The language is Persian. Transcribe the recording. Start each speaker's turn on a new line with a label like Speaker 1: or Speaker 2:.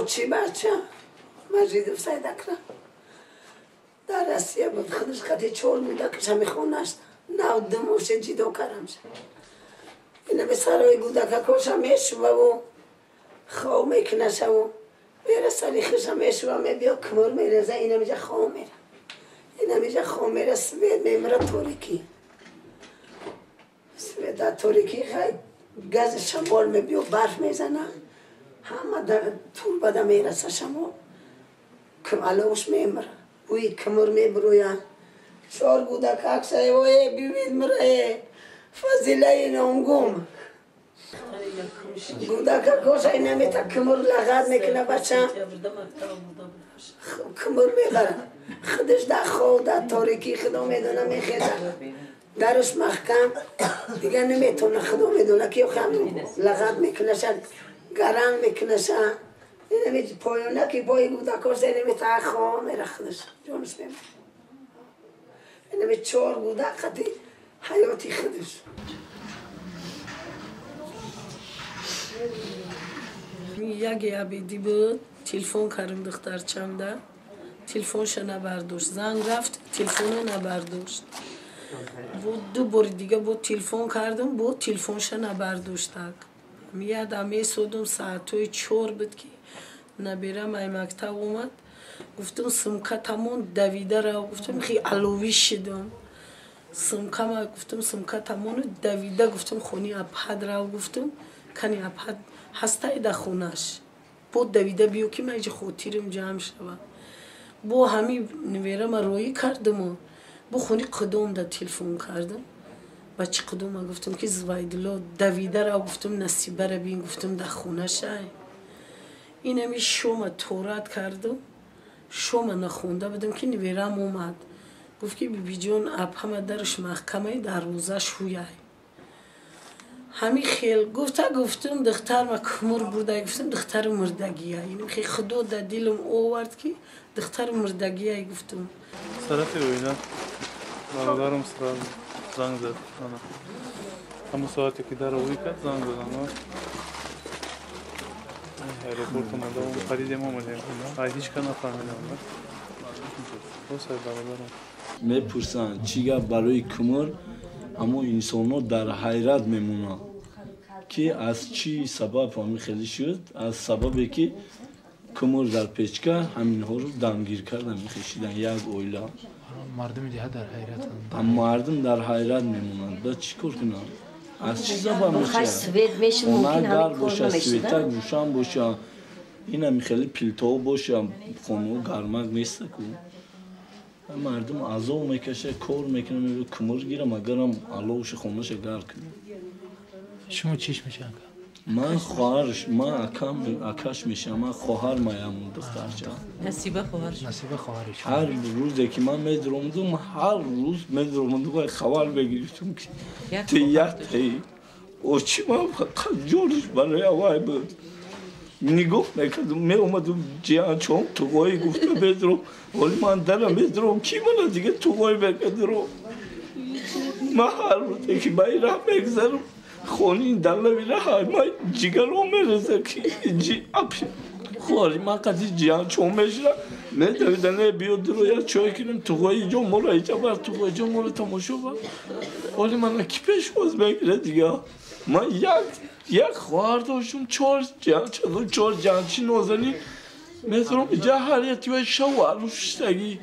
Speaker 1: چی بچه مجید افساید اکرم در رسیه بود خودش خطی چول بوده که چمی خونشت نه دموش جیدو کرم شد اینه به سرای گوده که کشم میشوه و خواه میکنه شد و میره سری خشم میشوه میبیا کمر میرزه اینه میجه خواه میره اینه میجه خواه میره سوید میمره توریکی سوید توریکی خیلی گز شمال میبیا برف میزنه همه در طول بده میرسه شمال کم علوش میمره وی کمر میبرویه شار بوده که اکسای وی بیوید مره فضیله این اونگوم بوده که کاش این نمیتا کمر لغت میکنه بچه کمر میبره خودش در خواه در تاریکی خدا میدونه میخیزه درش محکم دیگه نمیتونه خدا میدونه که خم لغت میکنه شد گرم میکنه شد نمیت پایونه که پای بوده کاش نمیتا خواه میره خودش جانش میمونه نمیت چهار بوده خطی حیاتی خودش
Speaker 2: یک عبیدی بود تلفن کردم دخترچم ده تلفنش نبرداشت زنگ رفت تلفن نبرداشت بود دو بار دیگه بود تلفن کردم بود تلفنش نبرداشت میاد میسودم ساعتای 4 بود که نبیرم ای مکتب اومد گفتم سمکه تمام دویده را گفتم خیلی علوی شدم سمکه ما گفتم سمکه تمام دویده گفتم خونی اپهد را گفتم کنی اپهد هسته در خونش بود دویده بیو که من اینجا خودتیرم جمع شود با همی نویرم روی کردم با خونی قدوم در تلفن کردم بچه قدوم گفتم که زوایدلو دویده را گفتم نصیبه را بین گفتم در خونه شای این همی شوم تورات کردم شوم نخونده بدم که نویرم اومد گفت که بی جون اب همه درش محکمه در روزه شویه همی خیل گفتم دختر ما کمر برده گفتم دختر مردگیه این خیلی خدا در دلم آورد که دختر مردگیه گفتم
Speaker 3: طرف اوینا برادرم سر زنگ زد همون ساعتی که در اوی کرد زنگ زدن aeroport اومده و خریدیم اومدیم هیچ که نفهمیدم
Speaker 4: میپرسن چیگه برای کمر اما انسان در حیرت میمونه که از چی سبب همی خیلی شد از سببی که کمر در پیچکه همین ها رو دمگیر کردن میخشیدن یک اویلا
Speaker 5: مردم دیگه در حیرت
Speaker 4: اما مردم در حیرت میمونند با چی کار کنن از چی سبب میشه
Speaker 6: سوید میشه ممکن
Speaker 4: همین باشه سویتک روشن باشه این هم خیلی پیلتو باشه خونه گرمک نیست که مردم عذاب میکشه کار میکنه میگه کمر گیرم اگرم علوش خونش گرد کنه
Speaker 5: شما چیش میشه
Speaker 4: من خواهرش من اکاش میشم من خواهر مایم دخترچه
Speaker 6: نصیبه خواهرش
Speaker 4: هر روزی که من میدرمدم هر روز میدرمدم و خبر بگیریم که تیتی او چی من فقط جورش برای اوای بود نگاه میکردم می اومدم جیان چون توگوی گفته بدرم ولی من درم بدرم کی من دیگه توگوی بگذرم من هر روزی که باید راه بگذرم خونی دلم میره من جگرم میرسه که جی اپی خوری من قدی جیان چون میشرم میدویدن بیاد رو یا چای کنم توگوی جو مرا ایجا بر توگوی جو مرا تماشا بر ولی من کی پیش باز بگیره دیگه من یک خواهر داشتم 4 جانچی نازنین میتونم اینجا هر یه تیوی شو عروشتگی